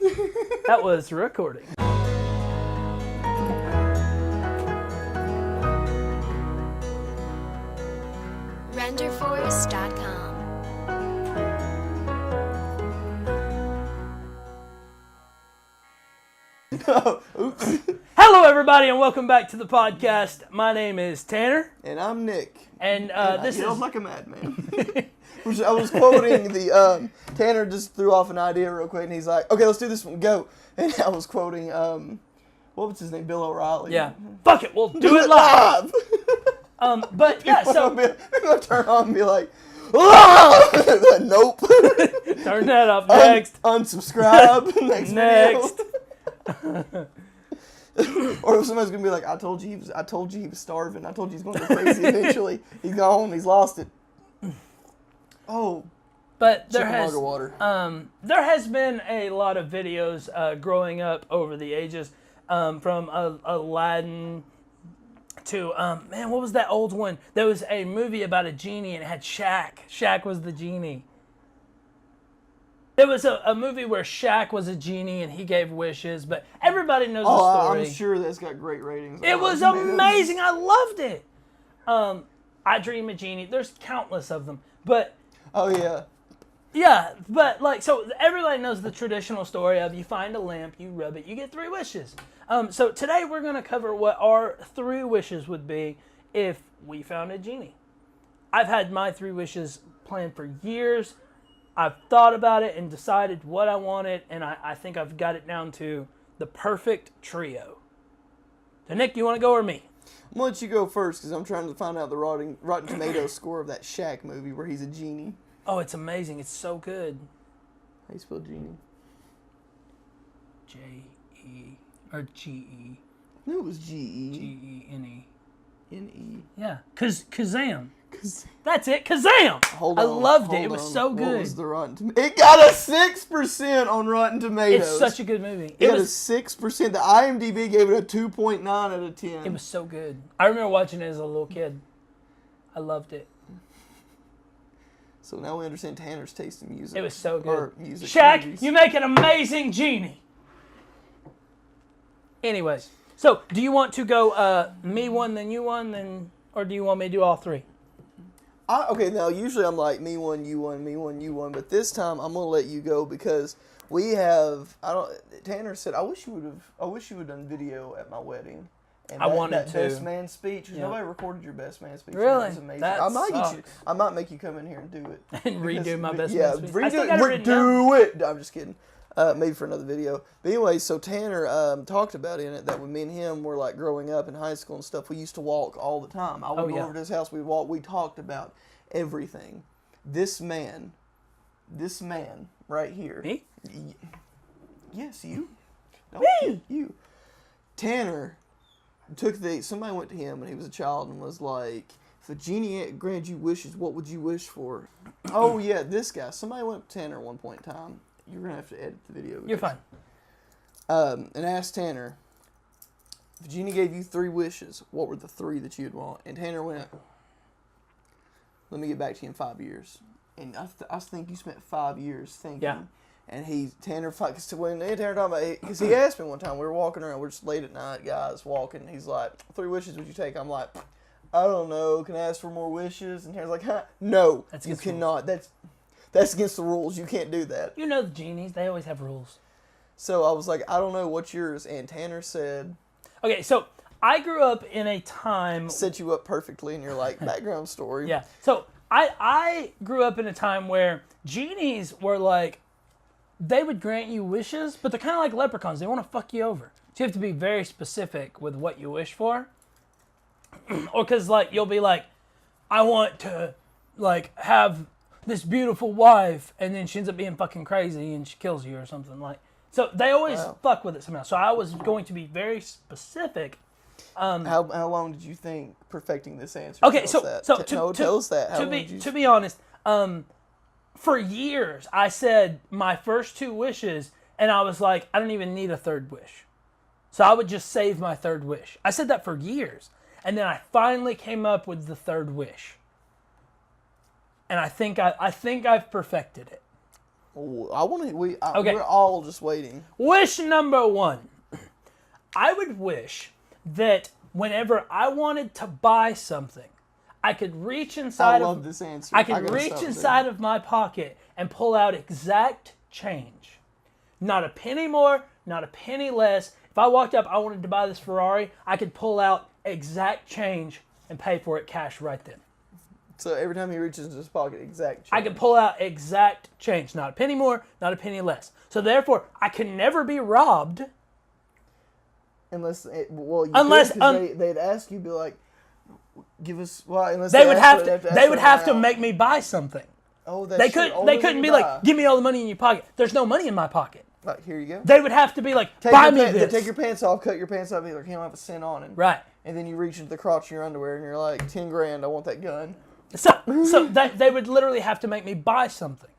That was recording. Renderforce.com. Oops. Hello, everybody, and welcome back to the podcast. My name is Tanner. And I'm Nick. And this I yelled is... like a madman. I was quoting the, Tanner just threw off an idea real quick, and he's like, okay, let's do this one, go. And I was quoting, what was his name, Bill O'Reilly. Yeah. Fuck it, we'll do it live. But yeah, so... Maybe I'll turn on and be like, ah! Nope. Turn that off. Next. Unsubscribe. Next. Next. Or if somebody's gonna be like, I told you he was starving. I told you he's gonna go crazy eventually. He's gone. He's lost it. Oh. But there has been a lot of videos growing up over the ages, from Aladdin to man, what was that old one? There was a movie about a genie and it had Shaq. Shaq was the genie. There was a movie where Shaq was a genie and he gave wishes, but everybody knows the story. I'm sure that's got great ratings. It was amazing. I loved it. I Dream a Genie. There's countless of them, but oh yeah. Yeah, but like, so everybody knows the traditional story of you find a lamp, you rub it, you get 3 wishes. So today we're going to cover what our 3 wishes would be if we found a genie. I've had my 3 wishes planned for years. I've thought about it and decided what I wanted, and I think I've got it down to the perfect trio. So Nick, you want to go or me? I'm going to let you go first because I'm trying to find out the Rotten Tomatoes score of that Shaq movie where he's a genie. Oh, it's amazing. It's so good. How you spell genie? J-E, or G-E. I knew it was G-E. G-E-N-E. N-E. Yeah, Kazam. That's it, Kazam! I loved it. It was so good. What was the Rotten Tomatoes? It got a 6% on Rotten Tomatoes. It's such a good movie. It got a 6%. The IMDb gave it a 2.9 out of 10. It was so good. I remember watching it as a little kid. I loved it. So now we understand Tanner's taste in music. It was so good. Or music Shaq, movies. you make an amazing genie. Anyways, so do you want to go me one, then you one, then, or do you want me to do all 3? Okay, now usually I'm like me one, you one, me one, you one, but this time I'm gonna let you go because we have. Tanner said, I wish you would have done video at my wedding. And I wanted that to. best man speech. Yeah. Nobody recorded your best man speech. Really? That was amazing. That I might make you come in here and do it. And redo my best yeah, man speech. I still got it written redo it. I'm just kidding. Maybe for another video. But anyway, so Tanner talked about in it that when me and him were like growing up in high school and stuff, we used to walk all the time. I would go over to his house. We'd walk. We talked about everything. This man right here. Me? Yes, you. No, Me? you. Tanner somebody went to him when he was a child and was like, if the genie granted you wishes, what would you wish for? Oh yeah, this guy. Somebody went up to Tanner at one point in time. You're gonna have to edit the video. You're fine. And asked Tanner, if the genie gave you 3 wishes, what were the 3 that you'd want? And Tanner went, let me get back to you in 5 years. And I think you spent 5 years thinking. Yeah. And Tanner talking about, because he asked me one time, we were walking around, we're just late at night, guys, walking, he's like, 3 wishes would you take? I'm like, I don't know, can I ask for more wishes? And Tanner's like, huh? No, you cannot. That's against the rules, you can't do that. You know the genies, they always have rules. So I was like, I don't know, what's yours? And Tanner said... Okay, so I grew up in a time... Set you up perfectly in your, like, background story. Yeah, so I grew up in a time where genies were like, they would grant you wishes, but they're kind of like leprechauns. They want to fuck you over. So you have to be very specific with what you wish for. Or because, like, you'll be like, I want to, like, have this beautiful wife, and then she ends up being fucking crazy and she kills you or something. Like, so they always fuck with it somehow. So I was going to be very specific. How long did you think perfecting this answer? Okay, tell us that. To be honest, for years I said my first 2 wishes, and I was like, I don't even need a 3rd wish. So I would just save my 3rd wish. I said that for years, and then I finally came up with the 3rd wish. And I think I've perfected it. Okay. We're all just waiting. Wish number 1. I would wish that whenever I wanted to buy something, I could reach inside I love this answer. I could reach inside of my pocket and pull out exact change. Not a penny more, not a penny less. If I walked up, I wanted to buy this Ferrari, I could pull out exact change and pay for it cash right then. So every time he reaches into his pocket, exact change. I could pull out exact change. Not a penny more, not a penny less. So therefore, I can never be robbed. Unless they'd ask you, be like, give us. Well, unless they would have to make me buy something. Oh, that's They couldn't be like, give me all the money in your pocket. There's no money in my pocket. Like, here you go. They would have to be like, buy me this. Take your pants off, cut your pants off, be like, you don't have a cent on it. Right. And then you reach into the crotch of your underwear and you're like, 10 grand, I want that gun. So they would literally have to make me buy something.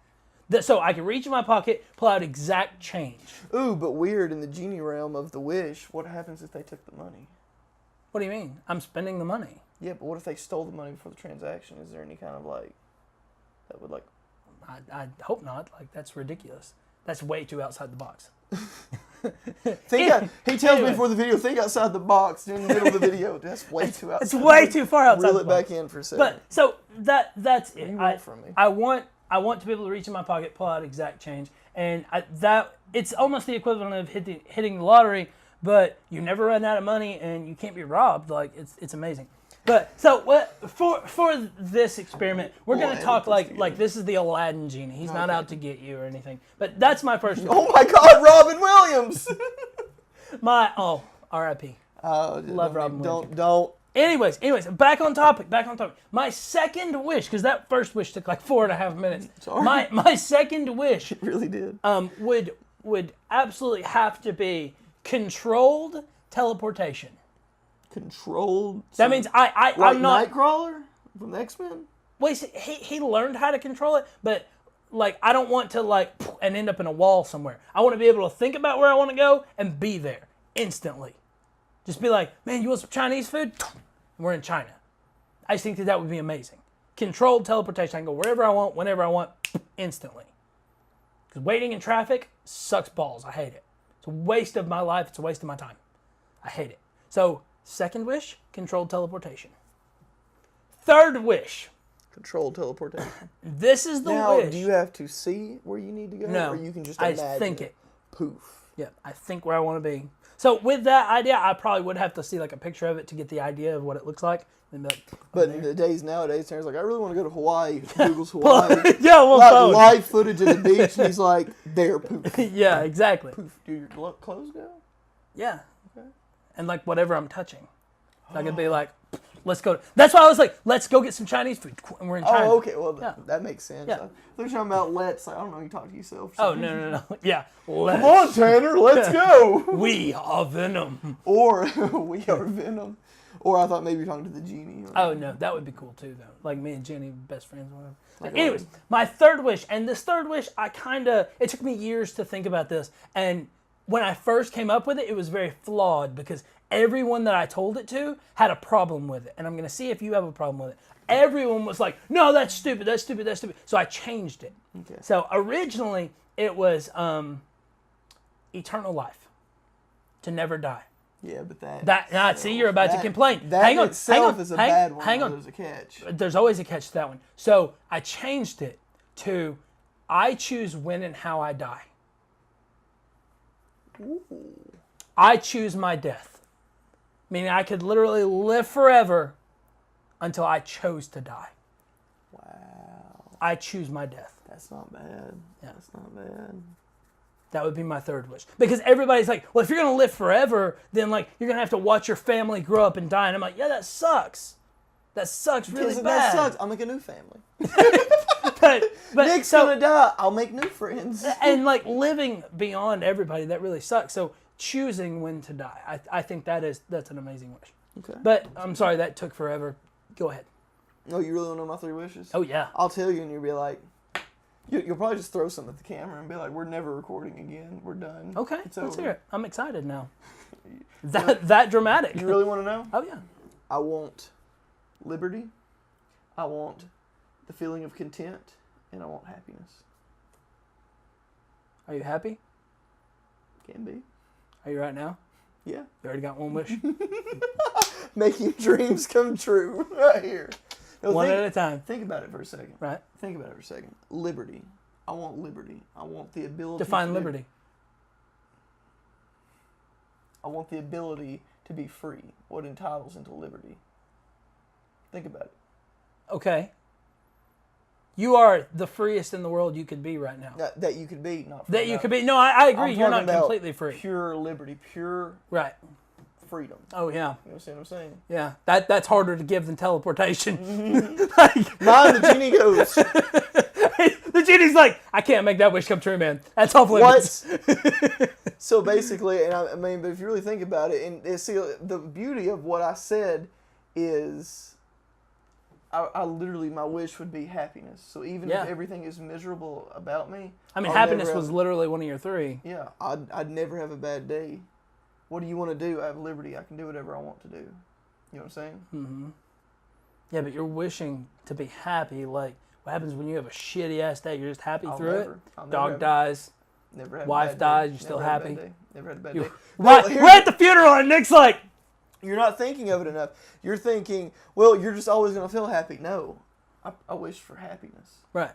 So I could reach in my pocket, pull out exact change. Ooh, but weird, in the genie realm of the wish, what happens if they took the money? What do you mean? I'm spending the money. Yeah, but what if they stole the money before the transaction? Is there any kind of like, that would like... I hope not. Like, that's ridiculous. That's way too outside the box. He tells me before the video, think outside the box in the middle of the video. That's way too outside. It's way too far outside Reel the it box. back in for a second. But, so, that's it. You want from me? I want to be able to reach in my pocket, pull out exact change. And it's almost the equivalent of hitting the lottery, but you never run out of money and you can't be robbed. Like, it's amazing. But so for this experiment, we're gonna talk like this is the Aladdin genie. He's not out to get you or anything. But that's my first. Oh my God, Robin Williams! R.I.P. Love Robin Williams. Don't. Anyways, back on topic. My second wish, because that first wish took like 4.5 minutes. Sorry. My second wish It really did. would absolutely have to be controlled teleportation. Controlled. That means I'm not Nightcrawler from the X-Men. Wait, he learned how to control it, but like I don't want to like and end up in a wall somewhere. I want to be able to think about where I want to go and be there instantly. Just be like, man, you want some Chinese food? We're in China. I just think that would be amazing. Controlled teleportation. I can go wherever I want, whenever I want, instantly. Because waiting in traffic sucks balls. I hate it. It's a waste of my life. It's a waste of my time. I hate it. So, second wish, controlled teleportation. Third wish. Controlled teleportation. This is the now, wish. do you have to see where you need to go? No. Or you can just imagine I think it. Poof. Yeah, I think where I want to be. So with that idea, I probably would have to see like a picture of it to get the idea of what it looks like. And be like, but in the days nowadays, Tanner's like, I really want to go to Hawaii. Google's Hawaii. Yeah, well, live footage of the beach, and he's like, there, poof. Yeah, exactly. Poof. Do your clothes go? Yeah. Okay. And like whatever I'm touching. So I could be like, let's go. That's why I was like, let's go get some Chinese food. And we're in China. Oh, okay. Well, yeah. That makes sense. Yeah. They're talking about let's. I don't know. You talk to yourself. Oh, no. Yeah. Come on, Tanner. Let's go. We are Venom. Or we are Venom. Or I thought maybe you're talking to the genie. Oh, no. That would be cool, too, though. Like me and Jenny, best friends, whatever. Like, anyways, my third wish. And this third wish, it took me years to think about this. And when I first came up with it, it was very flawed because everyone that I told it to had a problem with it. And I'm going to see if you have a problem with it. Everyone was like, no, that's stupid, that's stupid, that's stupid. So I changed it. Okay. So originally, it was eternal life. To never die. Yeah, but see, you're about to complain. That hang on, itself is a bad one. Hang on. There's a catch. There's always a catch to that one. So I changed it to I choose when and how I die. Ooh. I choose my death. Meaning I could literally live forever until I chose to die. Wow. I choose my death. That's not bad. Yeah. That's not bad. That would be my third wish. Because everybody's like, well, if you're going to live forever, then like you're going to have to watch your family grow up and die. And I'm like, yeah, that sucks. That sucks really bad. That sucks. I'll make a new family. but Nick's going to die. I'll make new friends. And like living beyond everybody, that really sucks. So choosing when to die, I think that's an amazing wish. Okay. But I'm sorry, that took forever. Go ahead. Oh, you really want to know my 3 wishes? Oh, yeah. I'll tell you and you'll be like, you'll probably just throw something at the camera and be like, we're never recording again. We're done. Okay, let's hear it. I'm excited now. that dramatic. You really want to know? Oh, yeah. I want liberty. I want the feeling of content. And I want happiness. Are you happy? Can be. Are you right now? Yeah. You already got one wish? Making dreams come true right here. No, One at a time. Think about it for a second. Right. Think about it for a second. Liberty. I want liberty. I want the ability Define liberty. I want the ability to be free. What entitles into liberty? Think about it. Okay. You are the freest in the world you could be right now. That you could be, not free. That you could be. No, I agree. I'm You're not talking about completely free. Pure liberty, pure Right. freedom. Oh, yeah. You know what I'm saying? Yeah. That's harder to give than teleportation. Mine, the genie goes. The genie's like, I can't make that wish come true, man. That's off limits. What? So basically, and I mean, but if you really think about it, and see, the beauty of what I said is, I literally, my wish would be happiness. So even if everything is miserable about me, I mean, happiness was literally one of your three. Yeah, I'd never have a bad day. What do you want to do? I have liberty. I can do whatever I want to do. You know what I'm saying? Mm-hmm. Yeah, but you're wishing to be happy. Like, what happens when you have a shitty ass day? You're just happy through it. Dog dies. Never had wife a bad dies. day. You're still Never had a happy. bad day. Never had a bad day. We're at the funeral, and Nick's like, you're not thinking of it enough. You're thinking, well, you're just always going to feel happy. No, I wish for happiness. Right.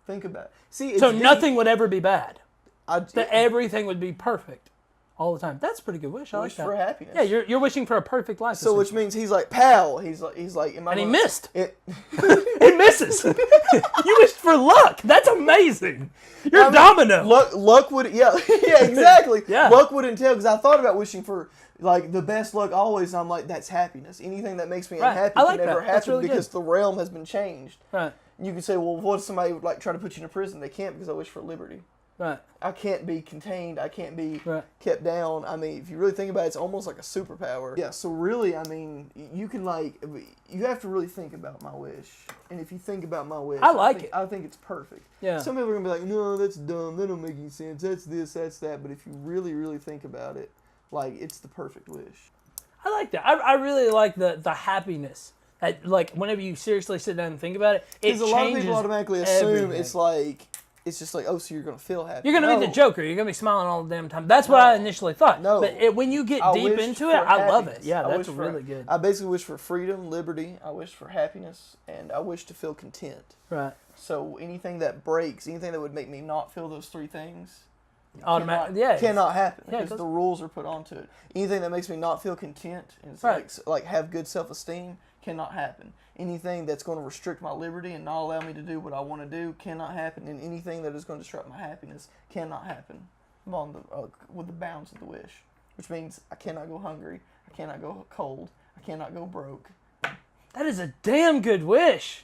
Think about it. See, so nothing would ever be bad. That everything would be perfect all the time. That's a pretty good wish. I like that. Wish for happiness. Yeah, you're wishing for a perfect life. So which means he's like, pal. He's like, and he missed. He misses. You wished for luck. That's amazing. You're domino. Luck would, yeah, exactly. Yeah. Luck would entail, because I thought about wishing for like the best luck always. And I'm like, that's happiness. Anything that makes me unhappy can never happen because the realm has been changed. Right. You can say, well, what if somebody would like try to put you in a prison? They can't, because I wish for liberty. Right. I can't be contained. I can't be kept down. I mean, if you really think about it, it's almost like a superpower. Yeah, so really, I mean, you can you have to really think about my wish. And if you think about my wish, I think it's perfect. Yeah. Some people are going to be like, no, that's dumb. That don't make any sense. That's this, that's that. But if you really, really think about it, like, it's the perfect wish. I like that. I really like the happiness. Like, whenever you seriously sit down and think about it, it changes because a lot of people automatically assume everything. It's just like, oh, so you're going to feel happy. You're going to be the Joker. You're going to be smiling all the damn time. That's what I initially thought. No. But when you get deep into it, I love it. Yeah, that's really good. I basically wish for freedom, liberty. I wish for happiness. And I wish to feel content. Right. So anything that breaks, anything that would make me not feel those three things, automatically, cannot happen. Yeah, because the rules are put onto it. Anything that makes me not feel content, and like have good self-esteem, cannot happen. Anything that's going to restrict my liberty and not allow me to do what I want to do cannot happen. And anything that is going to disrupt my happiness cannot happen. I'm on with the bounds of the wish, which means I cannot go hungry, I cannot go cold, I cannot go broke. That is a damn good wish.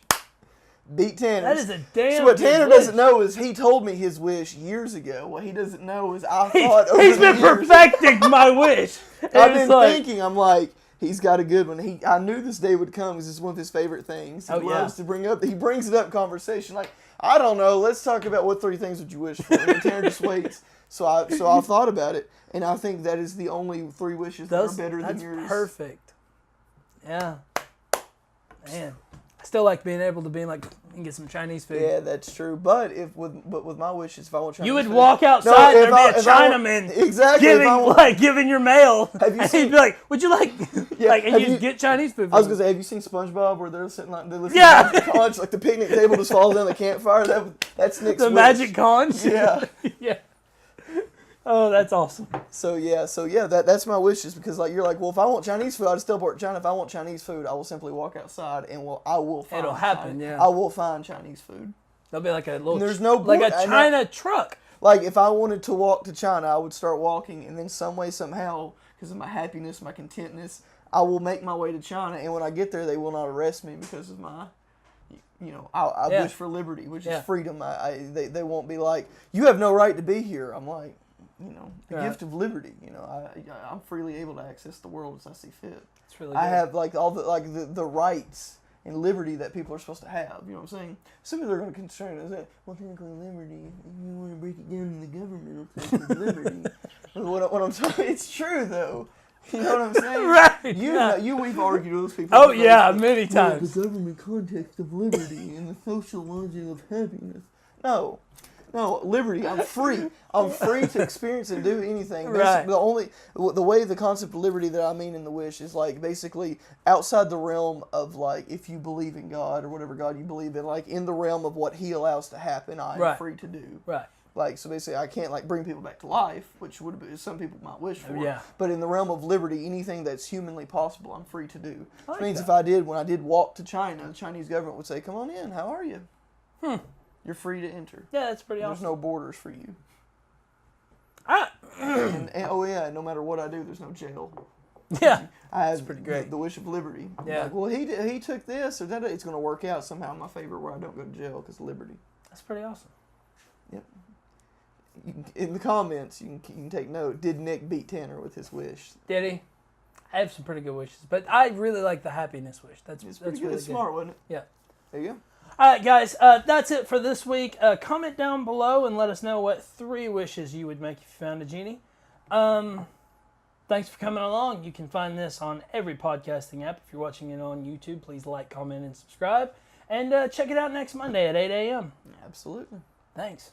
Beat Tanner. That is a damn. So what good Tanner wish. doesn't know is he told me his wish years ago. What he doesn't know is I thought over he's the been years, perfecting my wish. I've been thinking. I'm like, he's got a good one. I knew this day would come because it's one of his favorite things. He loves to bring up. He brings it up in conversation. Like, I don't know. Let's talk about what 3 things would you wish for. And Tanner just waits. So I've thought about it, and I think that is the only 3 wishes that are better than yours. That's perfect. Yeah. Man, I still like being able to be like, and get some Chinese food. Yeah, that's true. But with my wishes, if I want Chinese you would food, walk outside and there'd be a Chinaman giving your mail. And he'd be like, would you like, and you'd get Chinese food. I was going to say, have you seen SpongeBob where they're sitting like, they're listening to Magic Conch, like the picnic table just falls down the campfire? That's Nick's wish. Magic Conch? Yeah. Yeah. Oh, that's awesome. So yeah, that's my wishes, because like you're like, well, if I want Chinese food, I'll just teleport to China. If I want Chinese food, I will simply walk outside and I will find. It'll happen, I will find Chinese food. There'll be like a little. There's no like a China truck. Like if I wanted to walk to China, I would start walking, and then some way, somehow, because of my happiness, my contentness, I will make my way to China. And when I get there, they will not arrest me because of my. I wish for liberty, which is freedom. They won't be like, you have no right to be here. I'm like. The gift of liberty. I'm freely able to access the world as I see fit. It's really good. I have like all the rights and liberty that people are supposed to have. You know what I'm saying? Some people are going to concern us that, well, technically liberty, you want to break it down in the government, it's liberty. what I'm saying, it's true though. You know what I'm saying? Right. We've argued with those people. Oh yeah, many times. The government context of liberty and the social logic of happiness. No, No, liberty. I'm free. I'm free to experience and do anything. Right. The way the concept of liberty that I mean in the wish is like basically outside the realm of like if you believe in God or whatever God you believe in, like in the realm of what He allows to happen, I'm free to do. Right. Like, so basically, I can't like bring people back to life, which would be some people might wish for. Yeah. But in the realm of liberty, anything that's humanly possible, I'm free to do. Like Which means that. when I did walk to China, the Chinese government would say, "Come on in. How are you? You're free to enter. Yeah, that's pretty There's awesome. no borders for you." And oh yeah, no matter what I do, there's no jail. yeah. I had pretty great. the wish of liberty. Yeah. Like, well, he took this or that. It's going to work out somehow in my favor where I don't go to jail because of liberty. That's pretty awesome. Yep. In the comments, you can take note. Did Nick beat Tanner with his wish? Did he? I have some pretty good wishes, but I really like the happiness wish. That's It's pretty pretty good. Really It's smart, wasn't it? Yeah. There you go. All right, guys. That's it for this week. Comment down below and let us know what 3 wishes you would make if you found a genie. Thanks for coming along. You can find this on every podcasting app. If you're watching it on YouTube, please like, comment, and subscribe. And check it out next Monday at 8 a.m. Absolutely. Thanks.